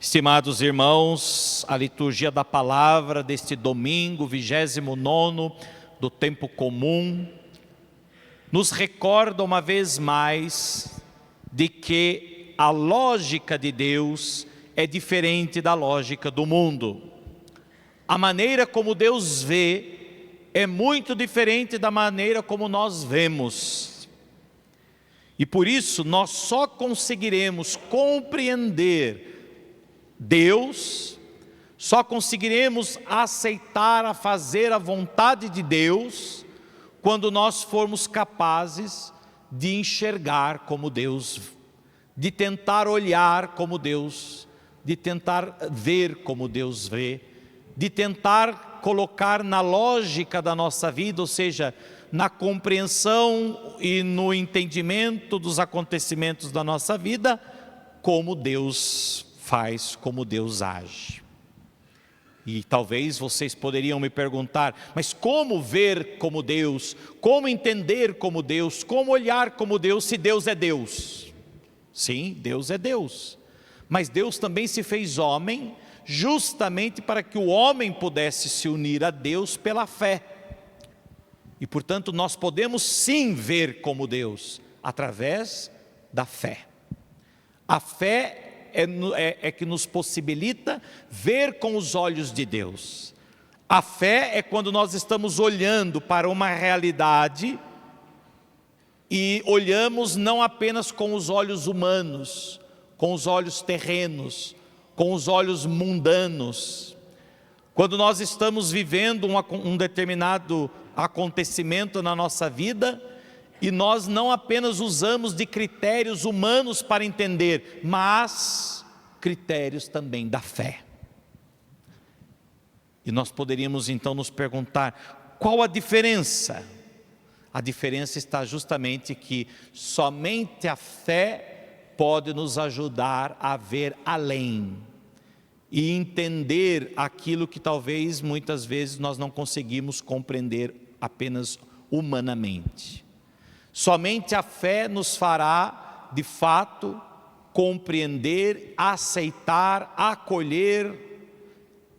Estimados irmãos, a liturgia da palavra deste domingo, 29º do tempo comum, nos recorda uma vez mais de que a lógica de Deus é diferente da lógica do mundo. A maneira como Deus vê é muito diferente da maneira como nós vemos. E por isso nós só conseguiremos compreender Deus, só conseguiremos aceitar a fazer a vontade de Deus quando nós formos capazes de enxergar como Deus, de tentar olhar como Deus, de tentar ver como Deus vê, de tentar colocar na lógica da nossa vida, ou seja, na compreensão e no entendimento dos acontecimentos da nossa vida, como Deus faz, como Deus age. E talvez vocês poderiam me perguntar, mas como ver como Deus? Como entender como Deus? Como olhar como Deus, se Deus é Deus? Sim, Deus é Deus. Mas Deus também se fez homem, justamente para que o homem pudesse se unir a Deus pela fé. E portanto nós podemos sim ver como Deus, através da fé. A fé é que nos possibilita ver com os olhos de Deus. A fé é quando nós estamos olhando para uma realidade e olhamos não apenas com os olhos humanos, com os olhos terrenos, com os olhos mundanos. Quando nós estamos vivendo um determinado acontecimento na nossa vida, e nós não apenas usamos de critérios humanos para entender, mas critérios também da fé. E nós poderíamos então nos perguntar, qual a diferença? A diferença está justamente que somente a fé pode nos ajudar a ver além e entender aquilo que talvez muitas vezes nós não conseguimos compreender apenas humanamente. Somente a fé nos fará, de fato, compreender, aceitar, acolher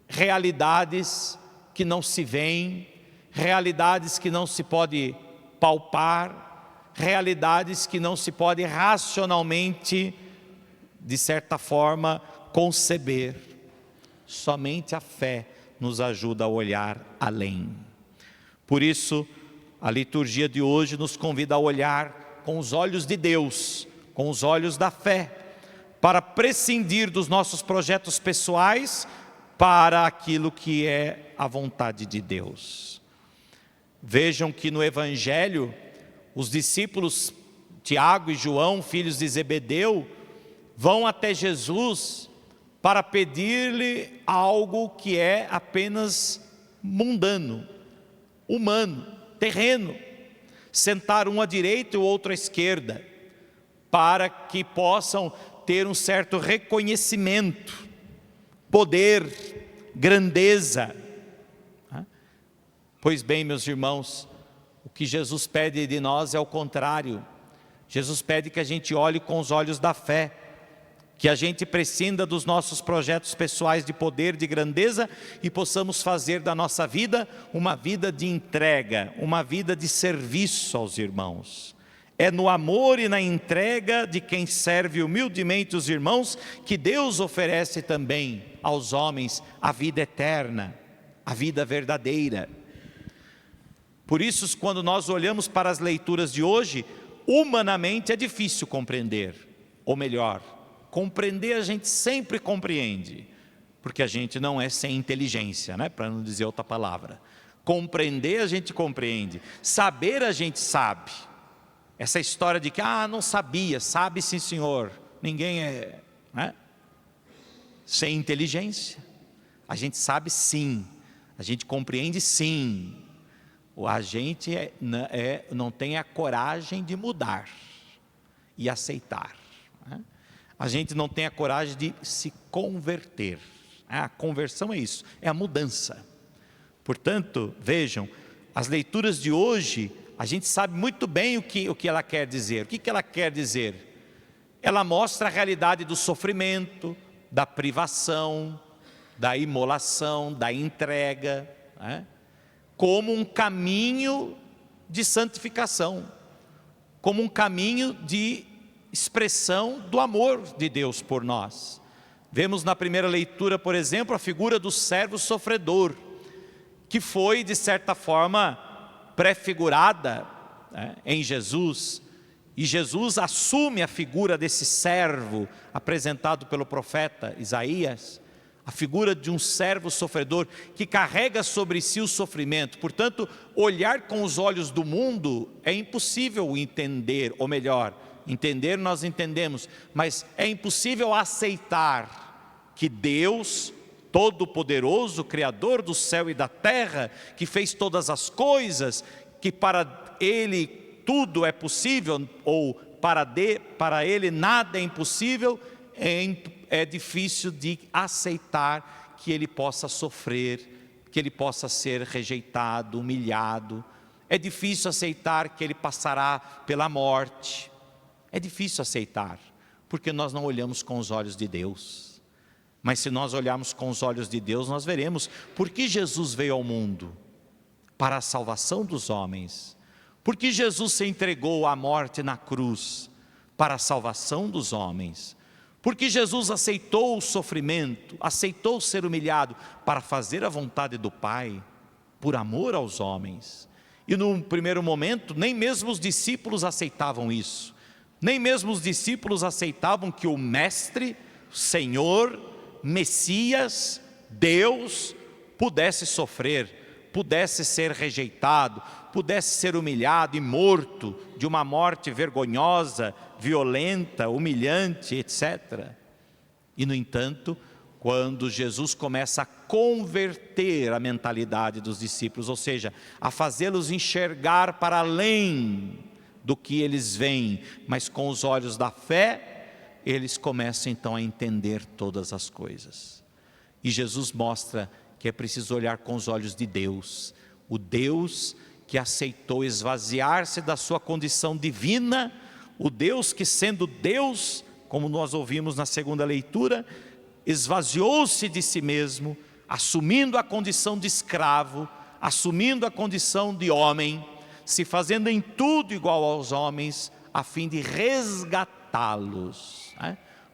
realidades que não se veem, realidades que não se pode palpar, realidades que não se pode racionalmente, de certa forma, conceber. Somente a fé nos ajuda a olhar além. Por isso, a liturgia de hoje nos convida a olhar com os olhos de Deus, com os olhos da fé, para prescindir dos nossos projetos pessoais para aquilo que é a vontade de Deus. Vejam que no Evangelho, os discípulos Tiago e João, filhos de Zebedeu, vão até Jesus para pedir-lhe algo que é apenas mundano, humano, terreno, sentar um à direita e o outro à esquerda, para que possam ter um certo reconhecimento, poder, grandeza. Pois bem, meus irmãos, o que Jesus pede de nós é o contrário. Jesus pede que a gente olhe com os olhos da fé, que a gente prescinda dos nossos projetos pessoais de poder, de grandeza, e possamos fazer da nossa vida uma vida de entrega, uma vida de serviço aos irmãos. É no amor e na entrega de quem serve humildemente os irmãos que Deus oferece também aos homens a vida eterna, a vida verdadeira. Por isso, quando nós olhamos para as leituras de hoje, humanamente é difícil compreender, ou melhor, compreender a gente sempre compreende, porque a gente não é sem inteligência, né? Para não dizer outra palavra. Compreender a gente compreende, saber a gente sabe. Essa história de que, não sabia, sabe sim senhor, ninguém é, né? Sem inteligência. A gente sabe sim, a gente compreende sim, a gente não tem a coragem de mudar e aceitar, né? A gente não tem a coragem de se converter. A conversão é isso, é a mudança. Portanto, vejam, as leituras de hoje, a gente sabe muito bem o que ela quer dizer. O que ela quer dizer? Ela mostra a realidade do sofrimento, da privação, da imolação, da entrega, né? Como um caminho de santificação, como um caminho de expressão do amor de Deus por nós. Vemos na primeira leitura, por exemplo, a figura do servo sofredor, que foi, de certa forma, prefigurada, né, em Jesus. E Jesus assume a figura desse servo, apresentado pelo profeta Isaías, a figura de um servo sofredor, que carrega sobre si o sofrimento. Portanto, olhar com os olhos do mundo é impossível entender, ou melhor, entender nós entendemos, mas é impossível aceitar que Deus, Todo-Poderoso, Criador do céu e da terra, que fez todas as coisas, que para Ele tudo é possível, ou para Ele nada é impossível, é difícil de aceitar que Ele possa sofrer, que Ele possa ser rejeitado, humilhado. É difícil aceitar que Ele passará pela morte. É difícil aceitar, porque nós não olhamos com os olhos de Deus. Mas se nós olharmos com os olhos de Deus, nós veremos por que Jesus veio ao mundo: para a salvação dos homens. Por que Jesus se entregou à morte na cruz? Para a salvação dos homens. Porque Jesus aceitou o sofrimento, aceitou ser humilhado para fazer a vontade do Pai, por amor aos homens. E num primeiro momento, nem mesmo os discípulos aceitavam isso. Nem mesmo os discípulos aceitavam que o Mestre, Senhor, Messias, Deus, pudesse sofrer, pudesse ser rejeitado, pudesse ser humilhado e morto de uma morte vergonhosa, violenta, humilhante, etc. E no entanto, quando Jesus começa a converter a mentalidade dos discípulos, ou seja, a fazê-los enxergar para além do que eles veem, mas com os olhos da fé, eles começam então a entender todas as coisas. E Jesus mostra que é preciso olhar com os olhos de Deus, o Deus que aceitou esvaziar-se da sua condição divina, o Deus que, sendo Deus, como nós ouvimos na segunda leitura, esvaziou-se de si mesmo, assumindo a condição de escravo, assumindo a condição de homem, se fazendo em tudo igual aos homens, a fim de resgatá-los.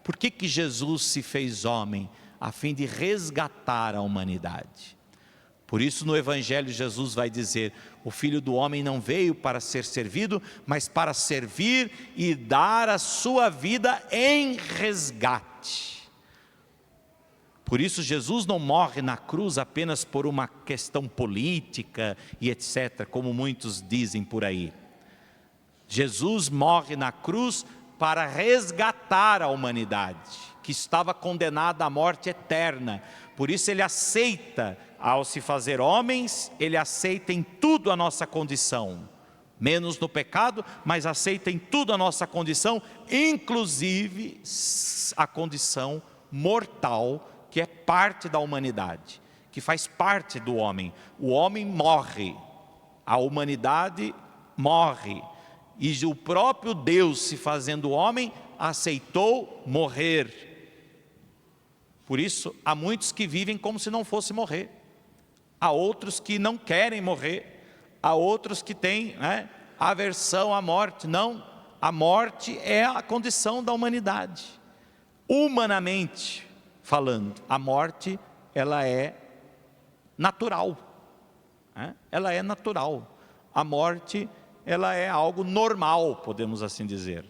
Por que Jesus se fez homem? A fim de resgatar a humanidade. Por isso no Evangelho Jesus vai dizer: o Filho do Homem não veio para ser servido, mas para servir e dar a sua vida em resgate. Por isso Jesus não morre na cruz apenas por uma questão política e etc., como muitos dizem por aí. Jesus morre na cruz para resgatar a humanidade, que estava condenada à morte eterna. Por isso ele aceita, ao se fazer homens, ele aceita em tudo a nossa condição, menos no pecado, mas aceita em tudo a nossa condição, inclusive a condição mortal, que é parte da humanidade, que faz parte do homem. O homem morre, a humanidade morre, e o próprio Deus, se fazendo homem, aceitou morrer. Por isso, há muitos que vivem como se não fosse morrer, há outros que não querem morrer, há outros que têm aversão à morte. Não, a morte é a condição da humanidade. Humanamente falando, a morte, ela é natural, ela é natural. A morte, ela é algo normal, podemos assim dizer.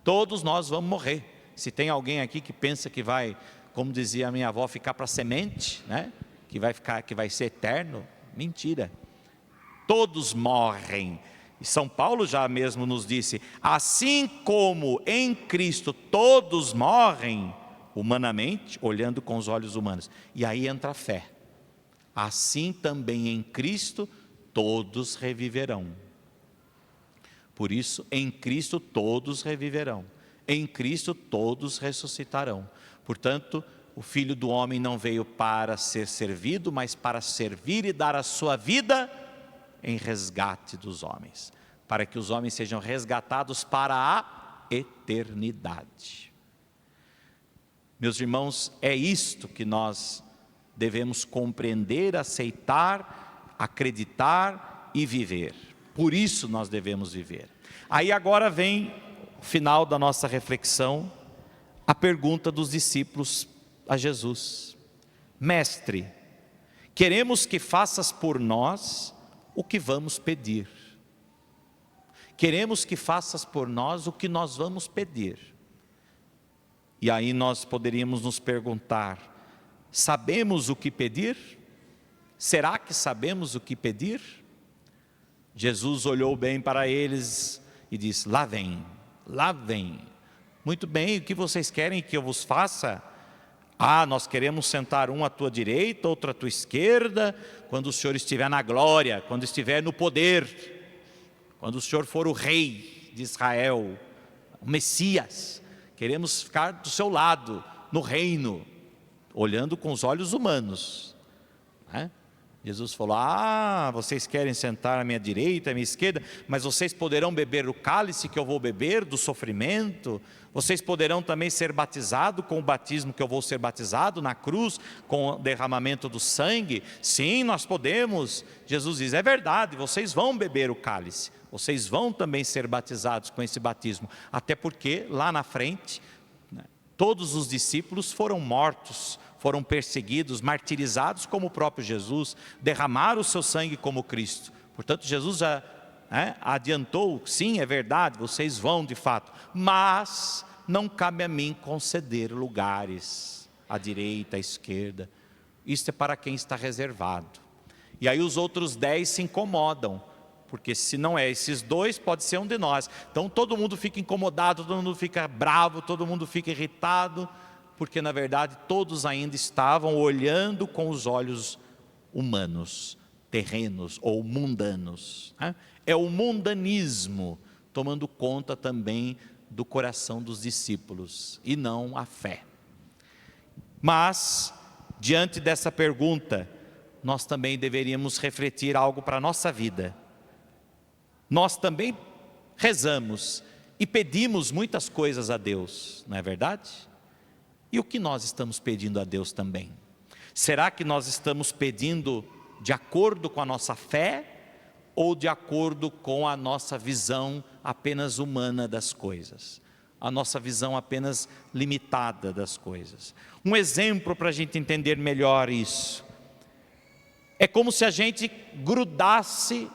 Todos nós vamos morrer. Se tem alguém aqui que pensa que vai, como dizia a minha avó, ficar para semente, que vai ser eterno, mentira. Todos morrem. E São Paulo já mesmo nos disse: assim como em Cristo todos morrem, humanamente, olhando com os olhos humanos. E aí entra a fé. Assim também em Cristo todos reviverão. Por isso, em Cristo todos reviverão. Em Cristo todos ressuscitarão. Portanto, o Filho do Homem não veio para ser servido, mas para servir e dar a sua vida em resgate dos homens, para que os homens sejam resgatados para a eternidade. Meus irmãos, é isto que nós devemos compreender, aceitar, acreditar e viver. Por isso nós devemos viver. Aí agora vem o final da nossa reflexão, a pergunta dos discípulos a Jesus: Mestre, queremos que faças por nós o que vamos pedir. Queremos que faças por nós o que nós vamos pedir. E aí nós poderíamos nos perguntar: sabemos o que pedir? Será que sabemos o que pedir? Jesus olhou bem para eles e disse: lá vem, lá vem. Muito bem, o que vocês querem que eu vos faça? Nós queremos sentar um à tua direita, outro à tua esquerda, quando o Senhor estiver na glória, quando estiver no poder, quando o Senhor for o rei de Israel, o Messias. Queremos ficar do seu lado, no reino, olhando com os olhos humanos, né? Jesus falou: vocês querem sentar à minha direita, à minha esquerda, mas vocês poderão beber o cálice que eu vou beber, do sofrimento. Vocês poderão também ser batizados com o batismo que eu vou ser batizado na cruz, com o derramamento do sangue. Sim, nós podemos. Jesus diz: é verdade, vocês vão beber o cálice, vocês vão também ser batizados com esse batismo, até porque lá na frente, né, todos os discípulos foram mortos, foram perseguidos, martirizados como o próprio Jesus, derramaram o seu sangue como Cristo. Portanto, Jesus já adiantou: sim, é verdade, vocês vão de fato, mas não cabe a mim conceder lugares à direita, à esquerda. Isso é para quem está reservado. E aí os outros 10 se incomodam, porque se não é esses 2, pode ser um de nós. Então todo mundo fica incomodado, todo mundo fica bravo, todo mundo fica irritado, porque na verdade todos ainda estavam olhando com os olhos humanos, terrenos ou mundanos. É o mundanismo tomando conta também do coração dos discípulos, e não a fé. Mas, diante dessa pergunta, nós também deveríamos refletir algo para a nossa vida. Nós também rezamos e pedimos muitas coisas a Deus, não é verdade? E o que nós estamos pedindo a Deus também? Será que nós estamos pedindo de acordo com a nossa fé ou de acordo com a nossa visão apenas humana das coisas? A nossa visão apenas limitada das coisas. Um exemplo para a gente entender melhor isso: é como se a gente grudasse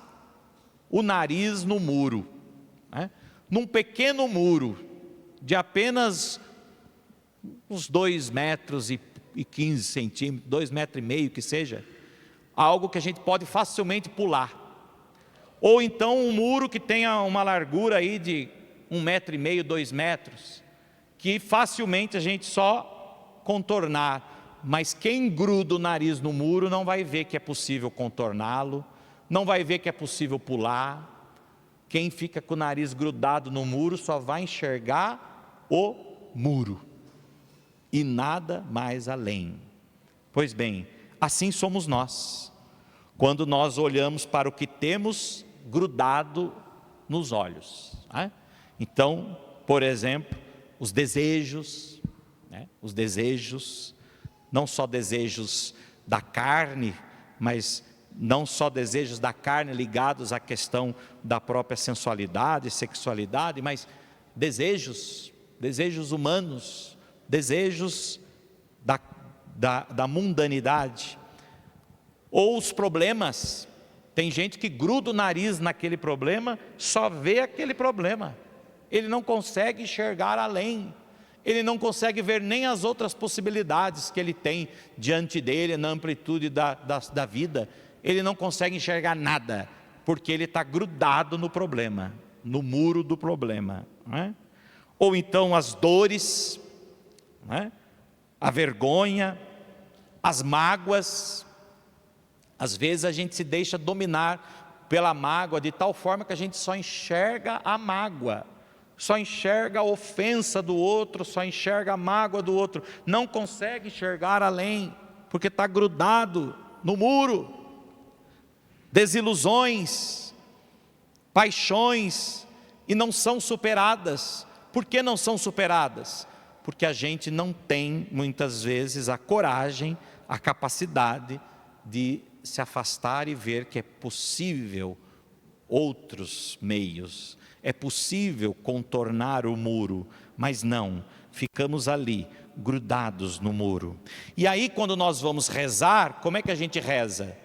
o nariz no muro, num pequeno muro de apenas uns 2,15 metros, 2,5 metros que seja, algo que a gente pode facilmente pular. Ou então um muro que tenha uma largura aí de 1,5 metro, 2 metros, que facilmente a gente só contornar, mas quem gruda o nariz no muro não vai ver que é possível contorná-lo, não vai ver que é possível pular. Quem fica com o nariz grudado no muro só vai enxergar o muro e nada mais além. Pois bem, assim somos nós, quando nós olhamos para o que temos grudado nos olhos. Então, por exemplo, os desejos, não só desejos da carne, mas não só desejos da carne ligados à questão da própria sensualidade, sexualidade, mas desejos humanos, desejos da mundanidade, ou os problemas. Tem gente que gruda o nariz naquele problema, só vê aquele problema, ele não consegue enxergar além, ele não consegue ver nem as outras possibilidades que ele tem diante dele, na amplitude da vida. Ele não consegue enxergar nada, porque ele está grudado no problema, no muro do problema, Ou então as dores, a vergonha, as mágoas. Às vezes a gente se deixa dominar pela mágoa de tal forma que a gente só enxerga a mágoa, só enxerga a ofensa do outro, só enxerga a mágoa do outro, não consegue enxergar além, porque está grudado no muro. Desilusões, paixões, e não são superadas. Por que não são superadas? porque a gente não tem muitas vezes a coragem, a capacidade de se afastar e ver que é possível outros meios, é possível contornar o muro, mas não, ficamos ali, grudados no muro. E aí quando nós vamos rezar, como é que a gente reza?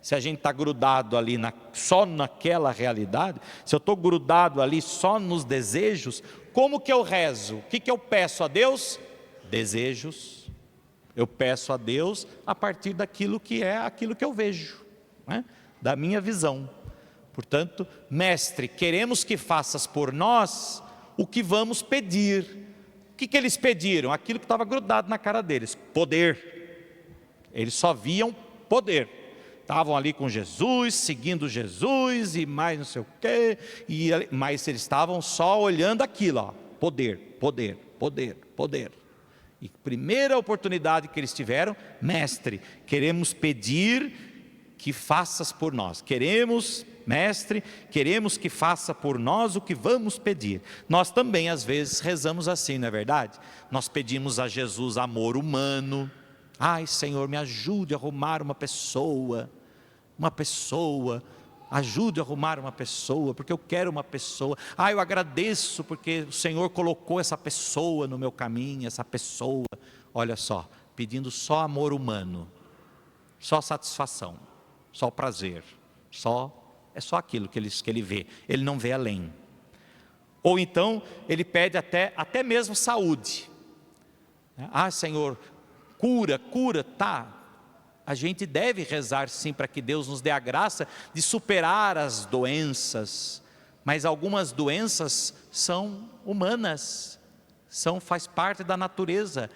Se a gente está grudado ali só naquela realidade, se eu estou grudado ali só nos desejos, como que eu rezo? O que eu peço a Deus? Desejos. Eu peço a Deus a partir daquilo que é aquilo que eu vejo, né? Da minha visão. Portanto, mestre, queremos que faças por nós o que vamos pedir. O que eles pediram? Aquilo que estava grudado na cara deles, poder. Eles só viam poder. Estavam ali com Jesus, seguindo Jesus e mais não sei o quê, mas eles estavam só olhando aquilo, ó, poder, poder, poder, poder. E primeira oportunidade que eles tiveram, mestre, queremos pedir que faças por nós. Queremos, mestre, queremos que faça por nós o que vamos pedir. Nós também às vezes rezamos assim, não é verdade? Nós pedimos a Jesus amor humano. Ai, Senhor, me ajude a arrumar uma pessoa, ajude a arrumar uma pessoa, porque eu quero uma pessoa. Ah, eu agradeço porque o Senhor colocou essa pessoa no meu caminho, essa pessoa. Olha só, pedindo só amor humano, só satisfação, só prazer, é só aquilo que ele vê, ele não vê além. Ou então ele pede até mesmo saúde. Ah, Senhor, cura, tá. A gente deve rezar sim para que Deus nos dê a graça de superar as doenças, mas algumas doenças são humanas, faz parte da natureza.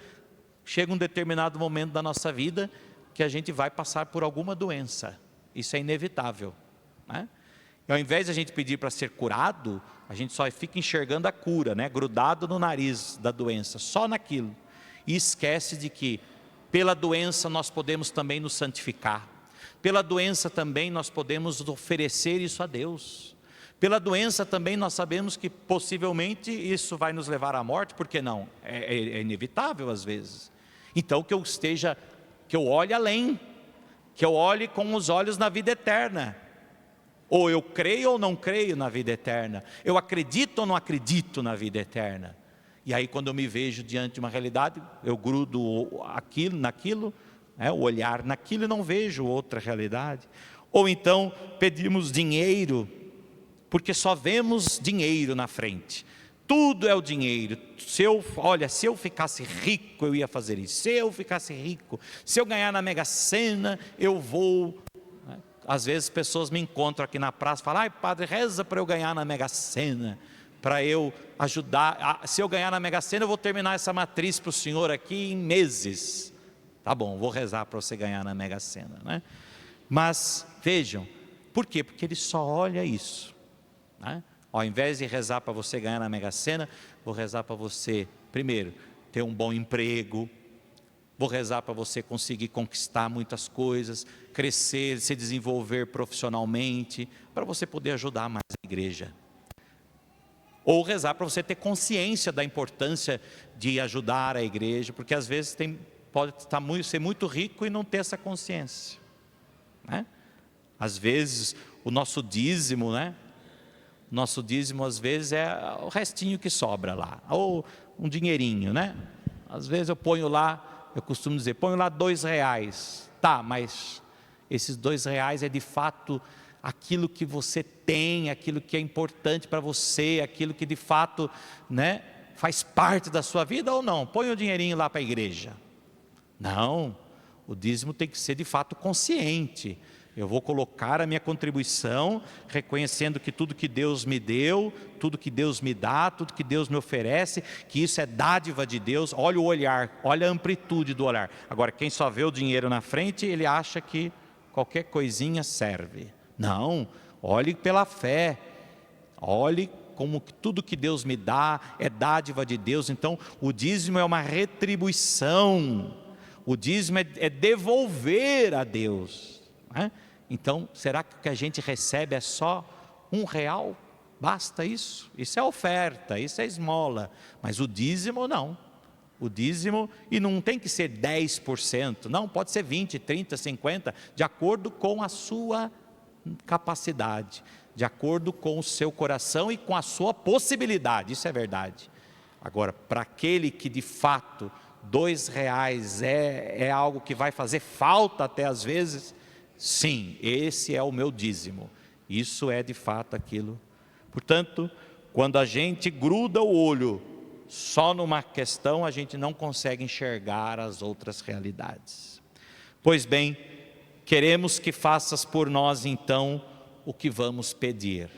Chega um determinado momento da nossa vida que a gente vai passar por alguma doença, isso é inevitável, né? E ao invés de a gente pedir para ser curado, a gente só fica enxergando a cura, né? Grudado no nariz da doença, só naquilo, e esquece de que pela doença nós podemos também nos santificar. Pela doença também nós podemos oferecer isso a Deus. Pela doença também nós sabemos que possivelmente isso vai nos levar à morte, por que não? É inevitável às vezes. Então que eu olhe além, que eu olhe com os olhos na vida eterna. Ou eu creio ou não creio na vida eterna. Eu acredito ou não acredito na vida eterna. E aí quando eu me vejo diante de uma realidade, eu grudo naquilo, o olhar naquilo e não vejo outra realidade. Ou então pedimos dinheiro, porque só vemos dinheiro na frente. Tudo é o dinheiro. Se eu ficasse rico eu ia fazer isso. Se eu ficasse rico, se eu ganhar na Mega Sena eu vou. Às vezes pessoas me encontram aqui na praça e falam: ai padre, reza para eu ganhar na Mega Sena, para eu ajudar, se eu ganhar na Mega Sena eu vou terminar essa matriz para o senhor aqui em meses. Tá bom, vou rezar para você ganhar na Mega Sena, né? Mas vejam, por quê? Porque ele só olha isso, né? Ao invés de rezar para você ganhar na Mega Sena, vou rezar para você, primeiro, ter um bom emprego, vou rezar para você conseguir conquistar muitas coisas, crescer, se desenvolver profissionalmente, para você poder ajudar mais a igreja. Ou rezar para você ter consciência da importância de ajudar a igreja, porque às vezes pode ser muito rico e não ter essa consciência, né? Às vezes o nosso dízimo, né? Nosso dízimo às vezes é o restinho que sobra lá, ou um dinheirinho, né? Às vezes eu ponho lá, eu costumo dizer, ponho lá R$2, tá, mas esses R$2 é de fato aquilo que você tem, aquilo que é importante para você, aquilo que de fato, né, faz parte da sua vida ou não? Põe o dinheirinho lá para a igreja. Não, o dízimo tem que ser de fato consciente. Eu vou colocar a minha contribuição, reconhecendo que tudo que Deus me deu, tudo que Deus me dá, tudo que Deus me oferece, que isso é dádiva de Deus. Olha o olhar, olha a amplitude do olhar. Agora, quem só vê o dinheiro na frente, ele acha que qualquer coisinha serve. Não, olhe pela fé, olhe como que tudo que Deus me dá é dádiva de Deus. Então o dízimo é uma retribuição, o dízimo é devolver a Deus, né? Então será que o que a gente recebe é só R$1? Basta isso? Isso é oferta, isso é esmola, mas o dízimo não. o dízimo, e não tem que ser 10%, não, pode ser 20, 30, 50, de acordo com a sua capacidade, de acordo com o seu coração e com a sua possibilidade, isso é verdade. Agora, para aquele que de fato R$2 é algo que vai fazer falta até às vezes, sim, esse é o meu dízimo, isso é de fato aquilo. Portanto, quando a gente gruda o olho só numa questão, a gente não consegue enxergar as outras realidades. Pois bem, queremos que faças por nós então o que vamos pedir.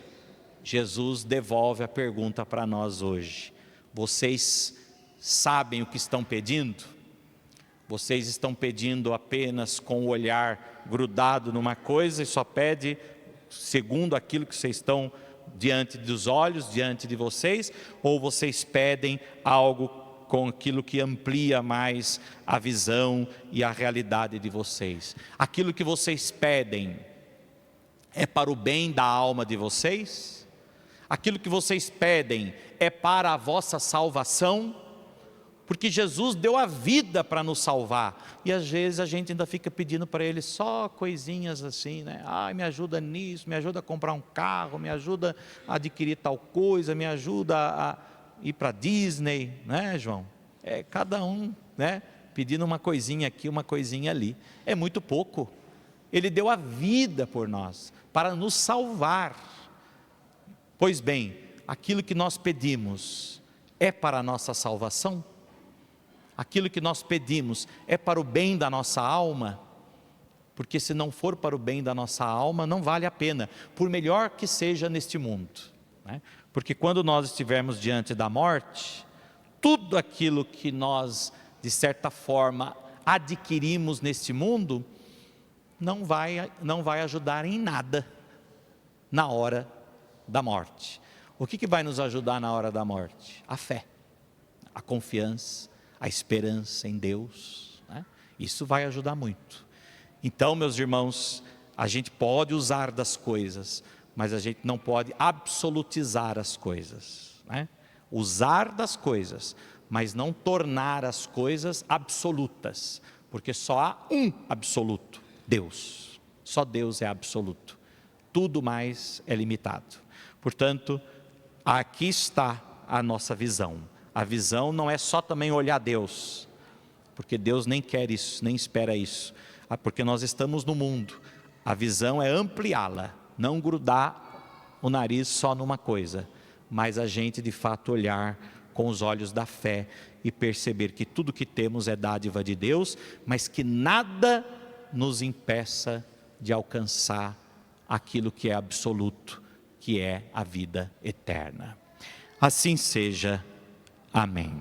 Jesus devolve a pergunta para nós hoje. Vocês sabem o que estão pedindo? Vocês estão pedindo apenas com o olhar grudado numa coisa e só pede segundo aquilo que vocês estão diante dos olhos, diante de vocês? Ou vocês pedem algo com aquilo que amplia mais a visão e a realidade de vocês? Aquilo que vocês pedem é para o bem da alma de vocês? Aquilo que vocês pedem é para a vossa salvação? Porque Jesus deu a vida para nos salvar, e às vezes a gente ainda fica pedindo para Ele só coisinhas assim, né? Ai, me ajuda nisso, me ajuda a comprar um carro, me ajuda a adquirir tal coisa, me ajuda a ir para Disney, né, João? É cada um, né, pedindo uma coisinha aqui, uma coisinha ali. É muito pouco. Ele deu a vida por nós, para nos salvar. Pois bem, aquilo que nós pedimos é para a nossa salvação? Aquilo que nós pedimos é para o bem da nossa alma? Porque se não for para o bem da nossa alma, não vale a pena, por melhor que seja neste mundo, né? Porque quando nós estivermos diante da morte, tudo aquilo que nós, de certa forma, adquirimos neste mundo, não vai ajudar em nada na hora da morte. O que vai nos ajudar na hora da morte? A fé, a confiança, a esperança em Deus, né? Isso vai ajudar muito. Então, meus irmãos, a gente pode usar das coisas, mas a gente não pode absolutizar as coisas, né? Usar das coisas, mas não tornar as coisas absolutas, porque só há um absoluto, Deus. Só Deus é absoluto, tudo mais é limitado. Portanto, aqui está a nossa visão. A visão não é só também olhar Deus, porque Deus nem quer isso, nem espera isso, porque nós estamos no mundo. A visão é ampliá-la, não grudar o nariz só numa coisa, mas a gente de fato olhar com os olhos da fé e perceber que tudo que temos é dádiva de Deus, mas que nada nos impeça de alcançar aquilo que é absoluto, que é a vida eterna. Assim seja. Amém.